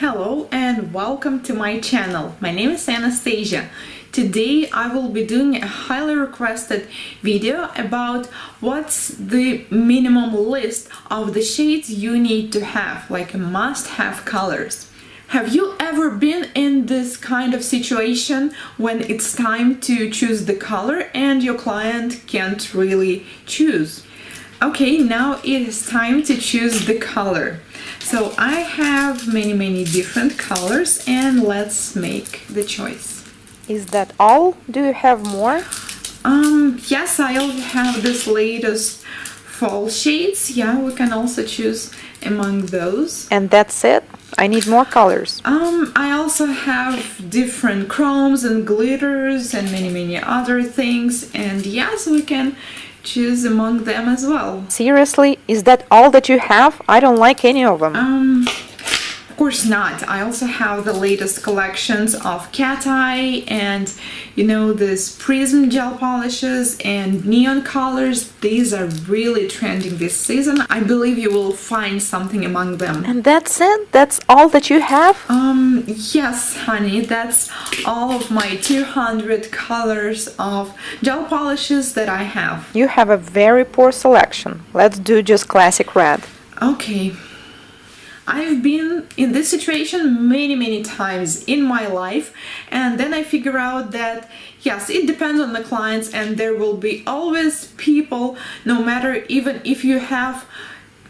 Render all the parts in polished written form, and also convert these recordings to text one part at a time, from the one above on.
Hello and welcome to my channel. My name is Anastasia. Today I will be doing a highly requested video about what's the minimum list of the shades you need to have, like must-have colors. Have you ever been in this kind of situation when it's time to choose the color and your client can't really choose? Okay, now it is time to choose the color. So I have many different colors and let's make the choice. Is that all? Do you have more? Yes, I also have this latest fall shades. Yeah, we can also choose among those. And that's it? I need more colors. I also have different chromes and glitters and many other things, and yes, we can choose among them as well. Seriously? Is that all that you have? I don't like any of them. Of course not. I also have the latest collections of cat eye and this prism gel polishes and neon colors. These are really trending this season. I believe you will find something among them. And that's it? That's all that you have? Yes, honey, that's all of my 200 colors of gel polishes that I have. You have a very poor selection. Let's do just classic red. Okay. I've been in this situation many times in my life, and then I figure out that yes, it depends on the clients, and there will be always people, no matter, even if you have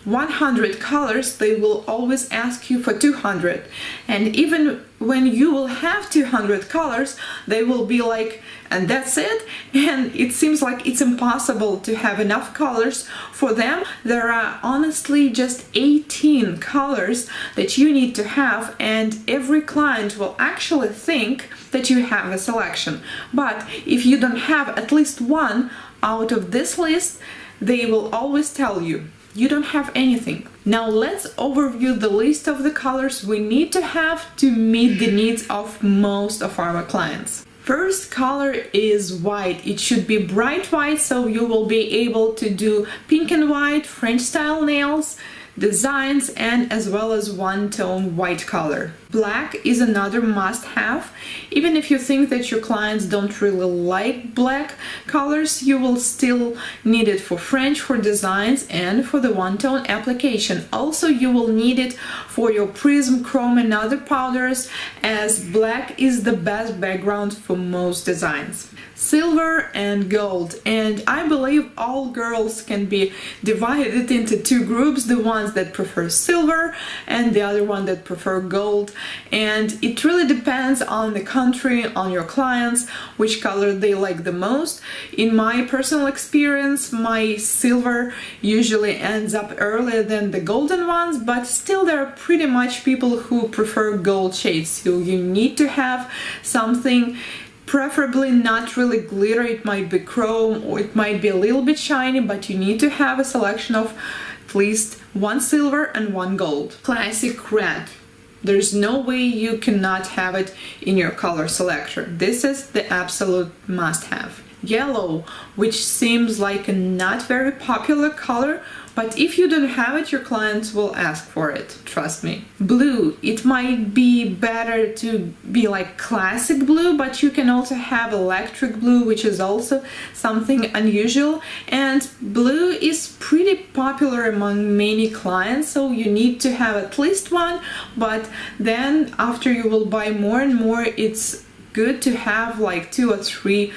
100 colors, they will always ask you for 200, and even when you will have 200 colors, they will be like, and that's it. And it seems like it's impossible to have enough colors for them. There are honestly just 18 colors that you need to have, and every client will actually think that you have a selection. But if you don't have at least one out of this list, they will always tell you you don't have anything. Now let's overview the list of the colors we need to have to meet the needs of most of our clients. First color is white. It should be bright white, so you will be able to do pink and white, French style nails, designs, and as well as one-tone white color. Black is another must-have. Even if you think that your clients don't really like black colors, you will still need it for French, for designs, and for the one-tone application. Also, you will need it for your prism, chrome, and other powders, as black is the best background for most designs. Silver and gold, and I believe all girls can be divided into two groups, the ones that prefer silver and the other one that prefer gold, and it really depends on the country, on your clients, which color they like the most. In my personal experience, my silver usually ends up earlier than the golden ones, but still there are pretty much people who prefer gold shades, so you need to have something preferably not really glitter. It might be chrome or it might be a little bit shiny, but you need to have a selection of at least one silver and one gold. Classic red. There's no way you cannot have it in your color selector. This is the absolute must-have. Yellow, which seems like a not very popular color, but if you don't have it, your clients will ask for it, trust me. Blue, it might be better to be like classic blue, but you can also have electric blue, which is also something unusual, and blue is pretty popular among many clients, so you need to have at least one, but then after you will buy more and more, it's good to have like 2 or 3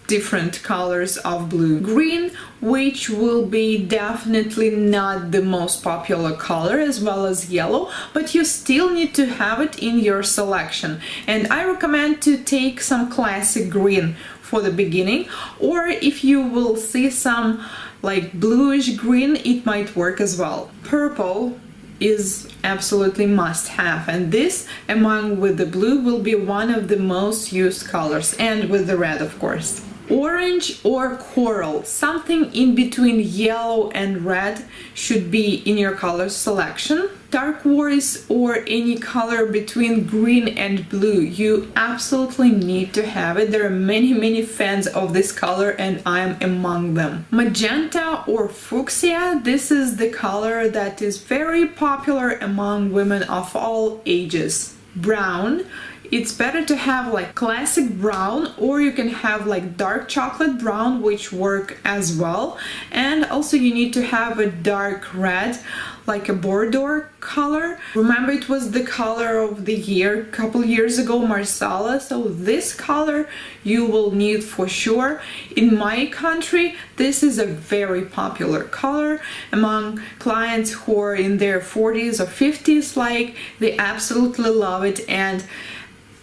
different colors of blue. Green, which will be definitely not the most popular color, as well as yellow, but you still need to have it in your selection, and I recommend to take some classic green for the beginning, or if you will see some like bluish green, it might work as well. Purple is absolutely must have, and this among with the blue will be one of the most used colors, and with the red of course. Orange or coral, something in between yellow and red should be in your color selection. Turquoise or any color between green and blue, you absolutely need to have it. There are many fans of this color and I'm among them. Magenta or fuchsia, this is the color that is very popular among women of all ages. Brown, it's better to have like classic brown, or you can have like dark chocolate brown, which work as well. And also you need to have a dark red, like a Bordeaux color. Remember, it was the color of the year a couple years ago, Marsala. So this color you will need for sure. In my country, this is a very popular color among clients who are in their 40s or 50s. Like, they absolutely love it. And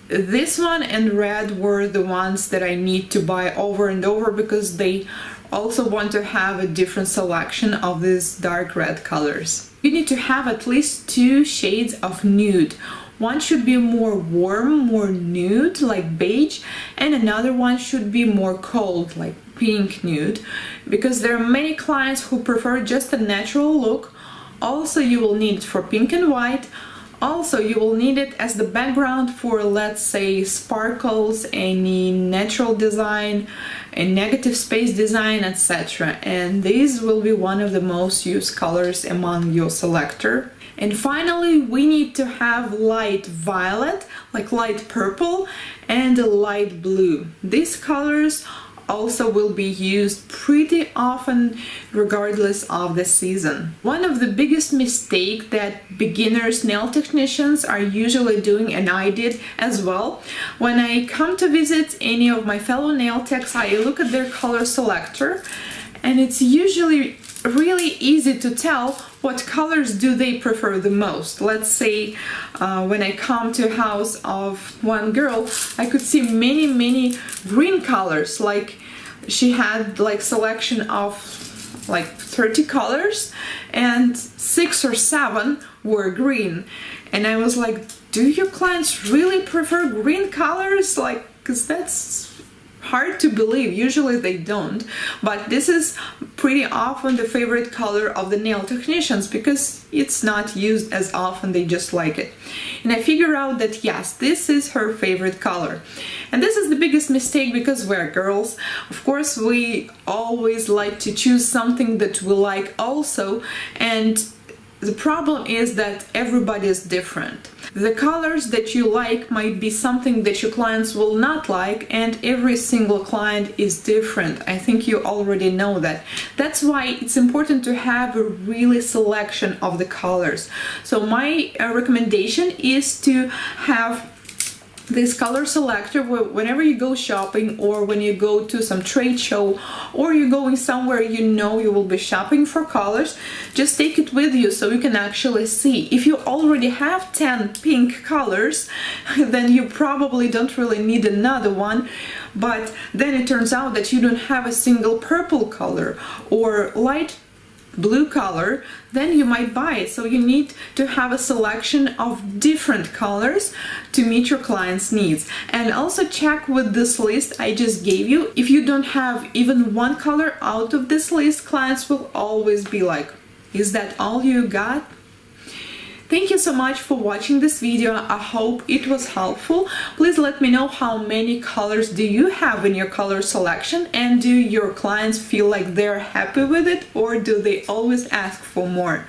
this one and red were the ones that I need to buy over and over, because they also want to have a different selection of these dark red colors. You need to have at least 2 shades of nude. One should be more warm, more nude, like beige, and another one should be more cold, like pink nude, because there are many clients who prefer just a natural look. Also, you will need it for pink and white. Also, you will need it as the background for, let's say, sparkles, any natural design, a negative space design, etc. And these will be one of the most used colors among your selector. And finally, we need to have light violet, like light purple, and light blue. These colors also will be used pretty often regardless of the season. One of the biggest mistakes that beginners nail technicians are usually doing, and I did as well, when I come to visit any of my fellow nail techs, I look at their color selector, and it's usually really easy to tell what colors do they prefer the most. Let's say when I come to a house of one girl, I could see many green colors. Like, she had like selection of like 30 colors and 6 or 7 were green, and I was like, do your clients really prefer green colors? Like, because that's hard to believe. Usually they don't, but this is pretty often the favorite color of the nail technicians because it's not used as often. They just like it. And I figure out that yes, this is her favorite color. And this is the biggest mistake, because we're girls. Of course, we always like to choose something that we like also, and the problem is that everybody is different. The colors that you like might be something that your clients will not like, and every single client is different. I think you already know that. That's why it's important to have a really selection of the colors. So my recommendation is to have this color selector whenever you go shopping, or when you go to some trade show, or you're going somewhere you know you will be shopping for colors. Just take it with you so you can actually see. If you already have 10 pink colors, then you probably don't really need another one. But then it turns out that you don't have a single purple color or light blue color, then you might buy it. So you need to have a selection of different colors to meet your client's needs. And also check with this list I just gave you. If you don't have even one color out of this list, clients will always be like, is that all you got? Thank you so much for watching this video. I hope it was helpful. Please let me know how many colors do you have in your color selection, and do your clients feel like they're happy with it, or do they always ask for more?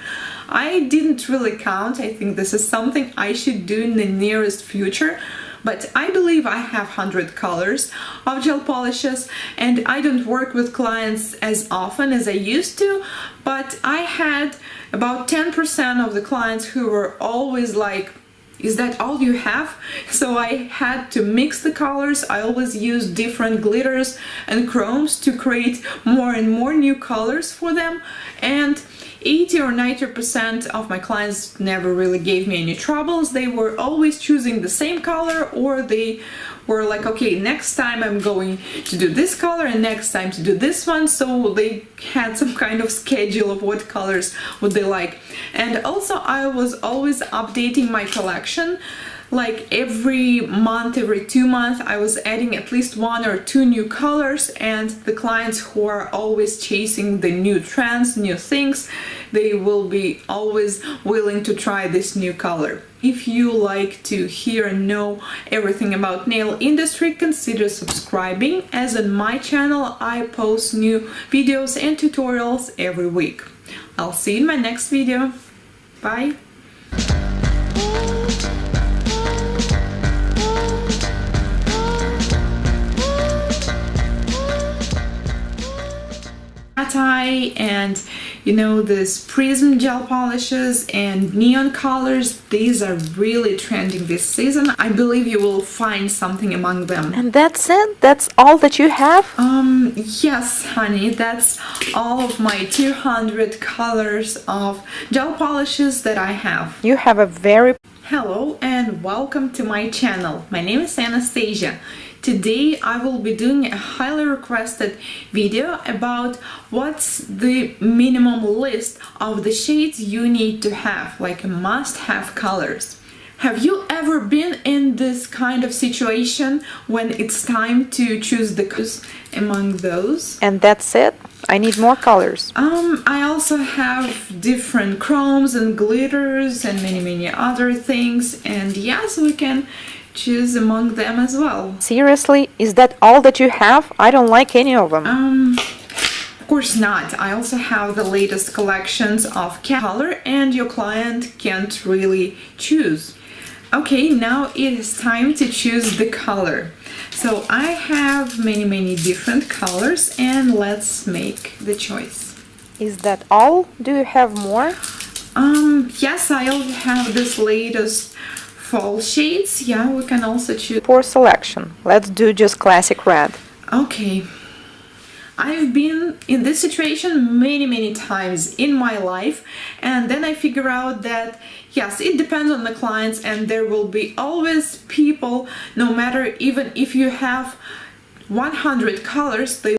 I didn't really count. I think this is something I should do in the nearest future. But I believe I have 100 colors of gel polishes, and I don't work with clients as often as I used to, but I had about 10% of the clients who were always like, is that all you have? So I had to mix the colors. I always use different glitters and chromes to create more and more new colors for them, and 80 or 90% of my clients never really gave me any troubles. They were always choosing the same color, or they were like, okay, next time I'm going to do this color and next time to do this one. So they had some kind of schedule of what colors would they like. And also I was always updating my collection. like every month, every 2 months, I was adding at least 1 or 2 new colors, and the clients who are always chasing the new trends, new things, they will be always willing to try this new color. If you like to hear and know everything about nail industry, consider subscribing, as on my channel I post new videos and tutorials every week. I'll see you in my next video. Bye! And this prism gel polishes and neon colors, these are really trending this season. I believe you will find something among them. And that's it? That's all that you have? Yes, honey, that's all of my 200 colors of gel polishes that I have. You have a very... Hello and welcome to my channel. My name is Anastasia. Today I will be doing a highly requested video about what's the minimum list of the shades you need to have, like must-have colors. Have you ever been in this kind of situation when it's time to choose the colors among those? And that's it? I need more colors. I also have different chromes and glitters and many other things, and yes, we can choose among them as well. Seriously? Is that all that you have? I don't like any of them. Of course not. I also have the latest collections of color, and your client can't really choose. Okay, now it is time to choose the color. So I have many different colors, and let's make the choice. Is that all? Do you have more? Yes, I also have this latest fall shades. Yeah, we can also choose. For selection, let's do just classic red. Okay. I've been in this situation many times in my life, and then I figure out that yes, it depends on the clients, and there will be always people, no matter even if you have 100 colors, they